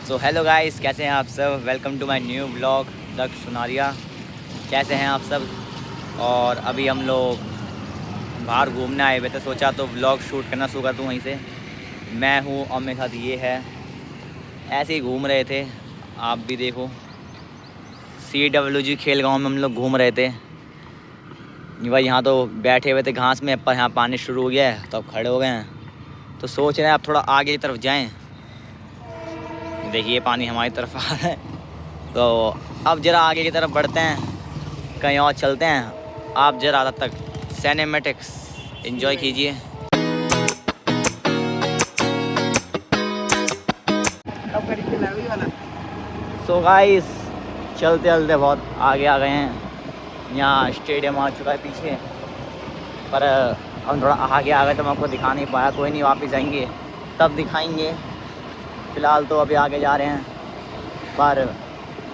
So hello guys, कैसे हैं आप सब। Welcome to my new blog Daksh Sunaria. कैसे हैं आप सब। और अभी हम लोग बाहर घूमने आए हुए थे, सोचा तो व्लॉग शूट करना शुरू कर दूँ वहीं से। मैं हूँ और मेरे साथ ये है, ऐसे ही घूम रहे थे। आप भी देखो, CWG खेल गाँव में हम लोग घूम रहे थे भाई। यहाँ तो बैठे हुए थे घास में, पर यहाँ पानी शुरू हो गया है तो अब खड़े हो गए हैं। तो सोच रहे हैं अब थोड़ा आगे की तरफ जाएँ। देखिए पानी हमारी तरफ आ रहा है, तो अब ज़रा आगे की तरफ बढ़ते हैं, कहीं और चलते हैं। आप ज़रा तब तक सिनेमैटिक्स एंजॉय कीजिए। सो गाइस, चलते चलते बहुत आगे आ गए हैं। यहाँ स्टेडियम आ चुका है पीछे, पर हम थोड़ा आगे आ गए तो मैं आपको दिखा नहीं पाया। कोई नहीं, वापस जाएंगे तब दिखाएंगे। फ़िलहाल तो अभी आगे जा रहे हैं। पर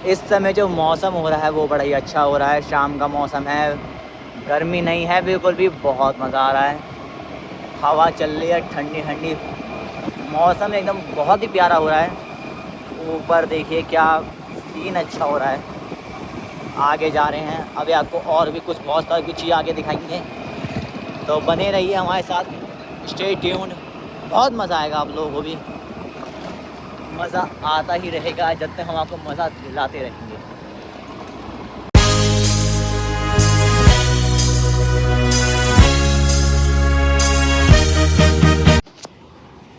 इस समय जो मौसम हो रहा है वो बड़ा ही अच्छा हो रहा है। शाम का मौसम है, गर्मी नहीं है बिल्कुल भी, बहुत मज़ा आ रहा है। हवा चल रही है ठंडी ठंडी, मौसम एकदम बहुत ही प्यारा हो रहा है। ऊपर देखिए क्या सीन अच्छा हो रहा है। आगे जा रहे हैं, अभी आपको और भी कुछ बहुत सारी कुछ चीज़ आगे दिखाएंगे, तो बने रहिए हमारे साथ, स्टे ट्यून्ड। बहुत मज़ा आएगा आप लोगों को भी, मज़ा आता ही रहेगा जब तक हम आपको मज़ा दिलाते रहेंगे।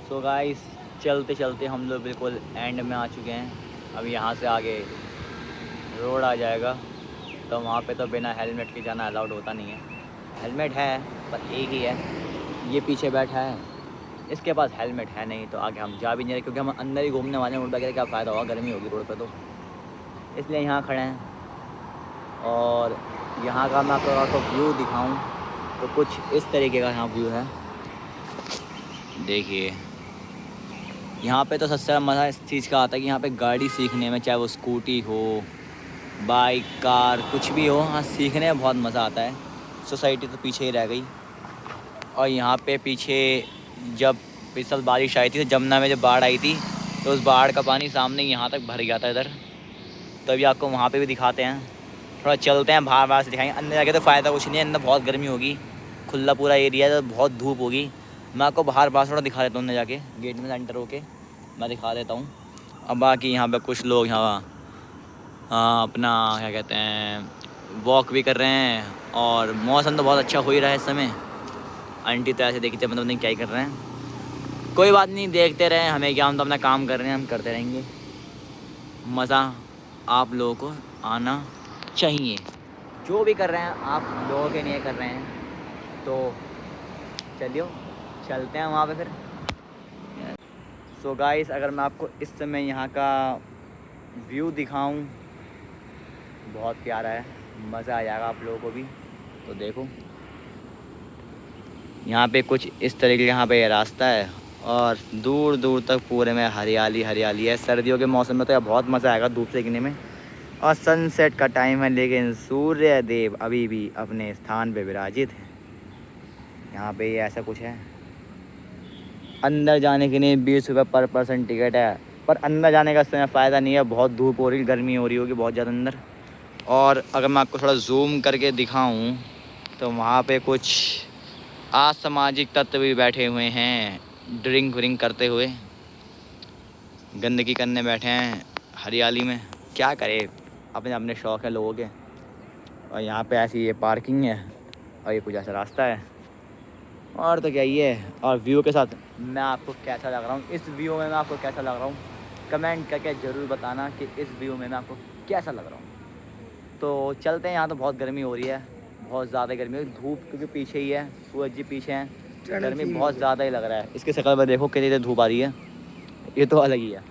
सो गाइस, चलते चलते हम लोग बिल्कुल एंड में आ चुके हैं। अब यहाँ से आगे रोड आ जाएगा, तो वहाँ पे तो बिना हेलमेट के जाना अलाउड होता नहीं है। हेलमेट है पर एक ही है, ये पीछे बैठा है, इसके पास हेलमेट है नहीं, तो आगे हम जा भी नहीं रहे क्योंकि हम अंदर ही घूमने वाले हैं। रोड वगैरह क्या फ़ायदा होगा, गर्मी होगी रोड पे, तो इसलिए यहाँ खड़े हैं। और यहाँ का मैं आपको व्यू दिखाऊं तो कुछ इस तरीके का यहाँ व्यू है। देखिए यहाँ पे तो सबसे ज़्यादा मज़ा इस चीज़ का आता है कि यहाँ पे गाड़ी सीखने में, चाहे वो स्कूटी हो, बाइक, कार, कुछ भी हो, हाँ सीखने में बहुत मज़ा आता है। सोसाइटी तो पीछे ही रह गई। और यहाँ पे पीछे जब पिछले बारिश आई थी, तो जमुना में जब बाढ़ आई थी, तो उस बाढ़ का पानी सामने यहाँ तक भर गया था इधर। तो अभी आपको वहाँ पे भी दिखाते हैं, थोड़ा चलते हैं बाहर से दिखाएंगे। अंदर जाके तो फ़ायदा कुछ नहीं है, अंदर बहुत गर्मी होगी, खुला पूरा एरिया है तो बहुत धूप होगी। मैं आपको बाहर थोड़ा दिखा देता हूँ, अंदर जाके गेट में एंटर होके मैं दिखा देता हूँ। अब बाकी यहाँ पे कुछ लोग यहाँ अपना क्या कहते हैं वॉक भी कर रहे हैं। और मौसम तो बहुत अच्छा हो ही रहा है इस समय। आंटी तो ऐसे देखते मतलब नहीं क्या ही कर रहे हैं, कोई बात नहीं, देखते रहें, हमें क्या, हम तो अपना काम कर रहे हैं, हम करते रहेंगे। मज़ा आप लोगों को आना चाहिए, जो भी कर रहे हैं आप लोगों के लिए कर रहे हैं, तो चलिए चलते हैं वहाँ पे फिर। सो गाइस, अगर मैं आपको इस समय यहाँ का व्यू दिखाऊं, बहुत प्यारा है, मज़ा आ जाएगा आप लोगों को भी। तो देखो यहाँ पे कुछ इस तरीके का यहाँ पे रास्ता है, और दूर दूर तक पूरे में हरियाली हरियाली है। सर्दियों के मौसम में तो यहाँ बहुत मज़ा आएगा धूप सेकने में। और सनसेट का टाइम है, लेकिन सूर्य देव अभी भी अपने स्थान पे विराजित है। यहाँ पे ऐसा कुछ है। अंदर जाने के लिए 20 रुपये पर पर्सन टिकट है, पर अंदर जाने का इस समय फ़ायदा नहीं है, बहुत धूप हो रही, गर्मी हो रही होगी बहुत ज़्यादा अंदर। और अगर मैं आपको थोड़ा जूम करके दिखाऊं तो वहाँ पे कुछ असामाजिक तत्व भी बैठे हुए हैं, ड्रिंक व्रिंक करते हुए, गंदगी करने बैठे हैं हरियाली में। क्या करे, अपने अपने शौक़ है लोगों के। और यहाँ पे ऐसी ये पार्किंग है, और ये कुछ ऐसा रास्ता है, और तो क्या ही है। और व्यू के साथ मैं आपको कैसा लग रहा हूँ, इस व्यू में मैं आपको कैसा लग रहा हूँ, कमेंट करके ज़रूर बताना कि इस व्यू में मैं आपको कैसा लग रहा हूँ। तो चलते हैं, यहाँ तो बहुत गर्मी हो रही है, बहुत ज़्यादा गर्मी है। धूप क्योंकि पीछे ही है, सूरज जी पीछे हैं, गर्मी बहुत ज़्यादा ही लग रहा है। इसके शक्ल पर देखो कितनी देर धूप आ रही है, ये तो अलग ही है।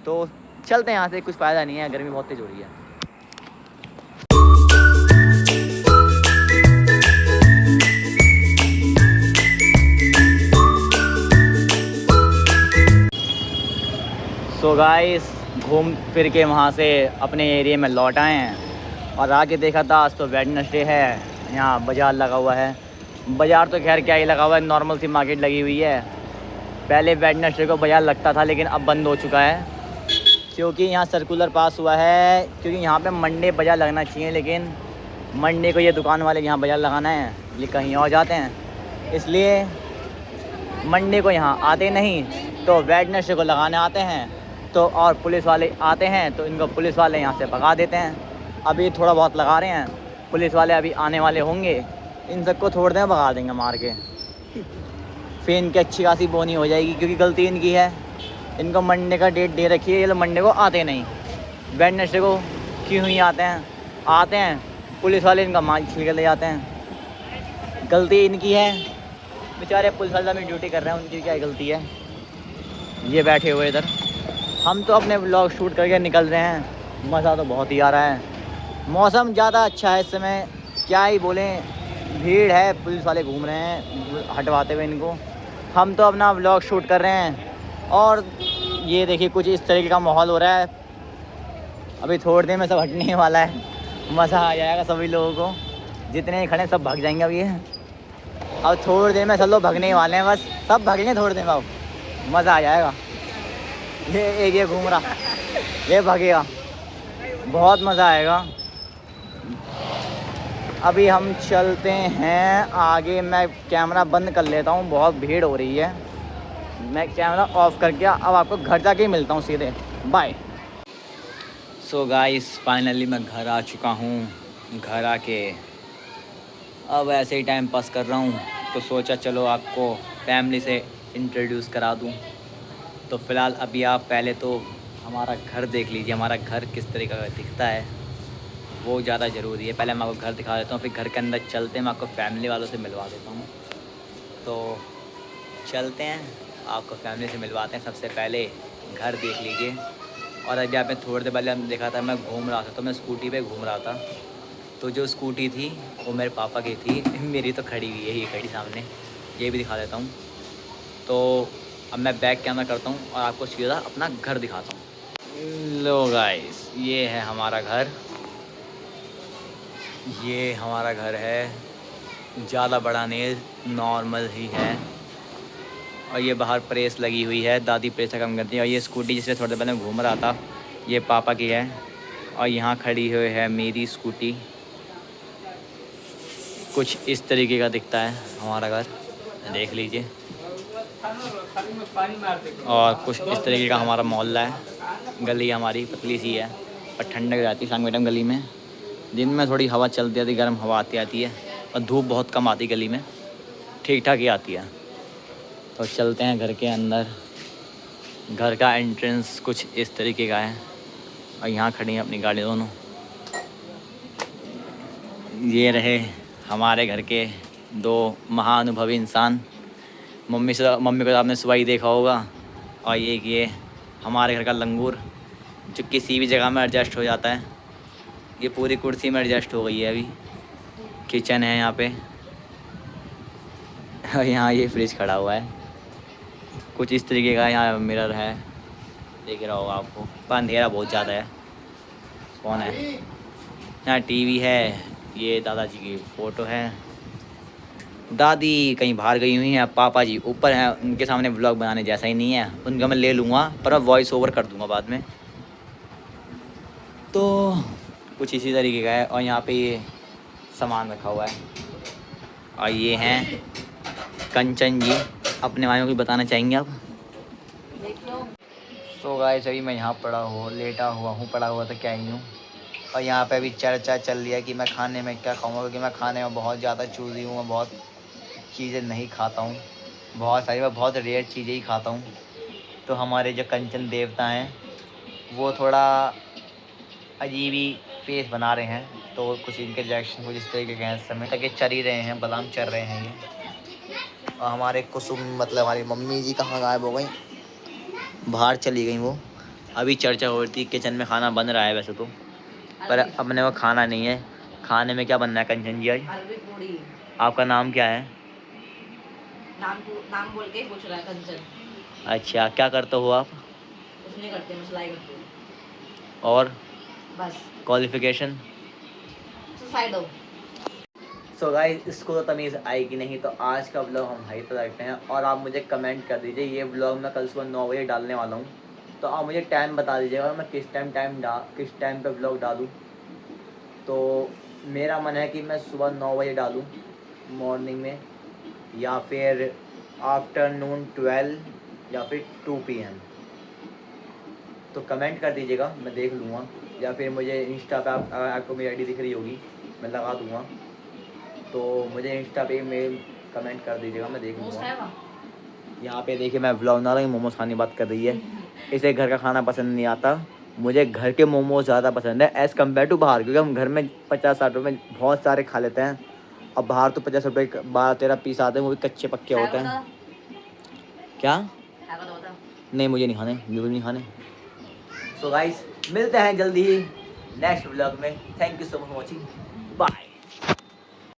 तो चलते हैं यहाँ से, कुछ फ़ायदा नहीं है, गर्मी बहुत तेज़ हो रही है। सो गाइस, घूम फिर के वहाँ से अपने एरिया में लौट आए हैं, और आके देखा था आज तो वेडनेसडे है, यहाँ बाज़ार लगा हुआ है। बाज़ार तो खैर क्या ही लगा हुआ है, नॉर्मल सी मार्केट लगी हुई है। पहले वेडनेसडे को बाज़ार लगता था, लेकिन अब बंद हो चुका है। क्योंकि यहाँ सर्कुलर पास हुआ है, क्योंकि यहाँ पे मंडे बाज़ार लगना चाहिए, लेकिन मंडे को ये दुकान वाले यहाँ बाज़ार लगाना है, ये कहीं और जाते हैं, इसलिए मंडे को यहाँ आते नहीं, तो वेडनेसडे को लगाने आते हैं। तो और पुलिस वाले आते हैं तो इनको पुलिस वाले यहाँ से भगा देते हैं। अभी थोड़ा बहुत लगा रहे हैं, पुलिस वाले अभी आने वाले होंगे, इन सबको थोड़ी देर भगा देंगे मार के, फिर इनकी अच्छी खासी बोनी हो जाएगी, क्योंकि गलती इनकी है। इनको मंडे का डेट दे रखी है, ये लोग मंडे को आते नहीं, वेडनेसडे को क्यों ही आते हैं पुलिस वाले इनका माल छीन के ले जाते हैं। गलती इनकी है, बेचारे पुलिस वाले में ड्यूटी कर रहे हैं, उनकी क्या गलती है। ये बैठे हुए इधर, हम तो अपने व्लॉग शूट करके निकल रहे हैं। मज़ा तो बहुत ही आ रहा है, मौसम ज़्यादा अच्छा है इस समय, क्या ही बोलें, भीड़ है, पुलिस वाले घूम रहे हैं हटवाते हुए इनको। हम तो अपना व्लॉग शूट कर रहे हैं और ये देखिए कुछ इस तरीके का माहौल हो रहा है। अभी थोड़ी देर में सब हटने वाला है, मज़ा आ जाएगा सभी लोगों को, जितने खड़े सब भाग जाएंगे। अभी अब थोड़ी देर में सब लोग भागने वाले हैं, बस सब भागेंगे थोड़ी देर में, अब मज़ा आ जाएगा। ये एक ये घूम रहा, ये भागेगा, बहुत मज़ा आएगा। अभी हम चलते हैं आगे, मैं कैमरा बंद कर लेता हूँ, बहुत भीड़ हो रही है। मैं कैमरा ऑफ करके अब आपको घर जाके ही मिलता हूँ सीधे, बाय। सो गाइस फाइनली मैं घर आ चुका हूँ। घर आके अब ऐसे ही टाइम पास कर रहा हूँ, तो सोचा चलो आपको फैमिली से इंट्रोड्यूस करा दूँ। तो फ़िलहाल अभी आप पहले तो हमारा घर देख लीजिए, हमारा घर किस तरीके का दिखता है, वो ज़्यादा ज़रूरी है। पहले मैं आपको घर दिखा देता हूँ, फिर घर के अंदर चलते हैं, मैं आपको फैमिली वालों से मिलवा देता हूँ। तो चलते हैं, आपको फैमिली से मिलवाते हैं। सबसे पहले घर देख लीजिए। और अभी आपने थोड़ी देर पहले हम देखा था, मैं घूम रहा था, तो मैं स्कूटी पे घूम रहा था। तो जो स्कूटी थी वो मेरे पापा की थी, मेरी तो खड़ी हुई है, ये खड़ी सामने, ये भी दिखा देता हूँ। तो अब मैं बैक कैमरा करता हूँ और आपको सीधा अपना घर दिखाता हूँ। लो गाइस, ये है हमारा घर, ये हमारा घर है, ज़्यादा बड़ा नहीं, नॉर्मल ही है। और ये बाहर प्रेस लगी हुई है, दादी प्रेस का काम करती है। और ये स्कूटी जिससे थोड़ी देर पहले घूम रहा था, ये पापा की है। और यहाँ खड़ी हुई है मेरी स्कूटी। कुछ इस तरीके का दिखता है हमारा घर, देख लीजिए। और कुछ इस तरीके का हमारा मोहल्ला है। गली हमारी पतली सी है और ठंडक रहती है शाम के टाइम गली में। दिन में थोड़ी हवा चलती आती, गर्म हवा आती है, और धूप बहुत कम आती गली में, ठीक ठाक ही आती है। तो चलते हैं घर के अंदर। घर का एंट्रेंस कुछ इस तरीके का है। और यहाँ खड़ी हैं अपनी गाड़ी दोनों। ये रहे हमारे घर के दो महाअनुभवी इंसान। मम्मी को आपने सुबह ही देखा होगा। और ये हमारे घर का लंगूर, जो किसी भी जगह में एडजस्ट हो जाता है। ये पूरी कुर्सी में एडजस्ट हो गई है अभी। किचन है यहाँ पे, और यहाँ ये फ्रिज खड़ा हुआ है। कुछ इस तरीके का यहाँ मिरर है, देख रहा होगा आपको, पर अंधेरा बहुत ज़्यादा है। कौन है यहाँ, टीवी है, ये दादाजी की फ़ोटो है। दादी कहीं बाहर गई हुई हैं, पापा जी ऊपर हैं, उनके सामने व्लॉग बनाने जैसा ही नहीं है। उनका मैं ले लूँगा, पर अब वॉइस ओवर कर दूँगा बाद में। तो कुछ इसी तरीके का है। और यहाँ पे ये सामान रखा हुआ है। और ये हैं कंचन जी, अपने बारे में कुछ बताना चाहेंगे आप? सो गाइस, अभी मैं यहाँ लेटा हुआ तो क्या ही हूँ। और यहाँ पे अभी चर्चा चल रही है कि मैं खाने में क्या खाऊंगा, क्योंकि मैं खाने में बहुत ज़्यादा चूज़ी हूँ। मैं बहुत चीज़ें नहीं खाता हूँ, बहुत सारी, मैं बहुत रेयर चीज़ें ही खाता हूँ। तो हमारे जो कंचन देवता हैं वो थोड़ा अजीब ही फेस बना रहे हैं। तो कुछ इनके रिएक्शन कुछ इस तरीके के हैं, इस समय तक ये चर ही रहे हैं, बादाम चर रहे हैं ये। और हमारे कुसुम मतलब हमारी मम्मी जी कहाँ गायब हो गई, बाहर चली गई वो। अभी चर्चा हो रही थी, किचन में खाना बन रहा है वैसे तो, पर अपने को खाना नहीं है। खाने में क्या बनना है कंचन जी आज? आपका नाम क्या है? नाम बोल के पूछ रहा है कंचन। अच्छा, क्या करते हो आप? कुछ नहीं करते, मैं सिलाई करती हूँ। और बस क्वालिफिकेशन? साइड हो। सो गाइस, इसको तो तमीज़ आएगी नहीं, तो आज का व्लॉग हम यहीं तक रखते हैं। और आप मुझे कमेंट कर दीजिए, ये व्लॉग मैं कल सुबह 9 बजे डालने वाला हूँ। तो आप मुझे टाइम बता दीजिएगा मैं किस टाइम पे ब्लॉग डालूँ। तो मेरा मन है कि मैं सुबह 9 बजे डालूँ मॉर्निंग में, या फिर आफ्टरनून 12 या फिर 2 PM। तो कमेंट कर दीजिएगा, मैं देख लूँगा, या फिर मुझे इंस्टा पे आपको मेरी आईडी दिख रही होगी, मैं लगा दूँगा। तो मुझे इंस्टा पे मेल कमेंट कर दीजिएगा, मैं देख मोमोज लूँगा। खाएगा? यहाँ पे देखिए मैं व्लॉग बना रहा हूँ, मोमोज खाने की बात कर रही है। इसे घर का खाना पसंद नहीं आता, मुझे घर के मोमोज ज़्यादा पसंद है एज़ कम्पेयर टू बाहर, क्योंकि हम घर में 50-60 रुपये में बहुत सारे खा लेते हैं, और बाहर तो 50 रुपये 12-13 पीस आते हैं, वो भी कच्चे पक्के होते हैं। क्या? खाएगा तो बता। नहीं, मुझे नहीं खाने, बिल्कुल नहीं खाने। सो गाइस, मिलते हैं जल्दी ही नेक्स्ट व्लॉग में। Thank you so much for watching, bye.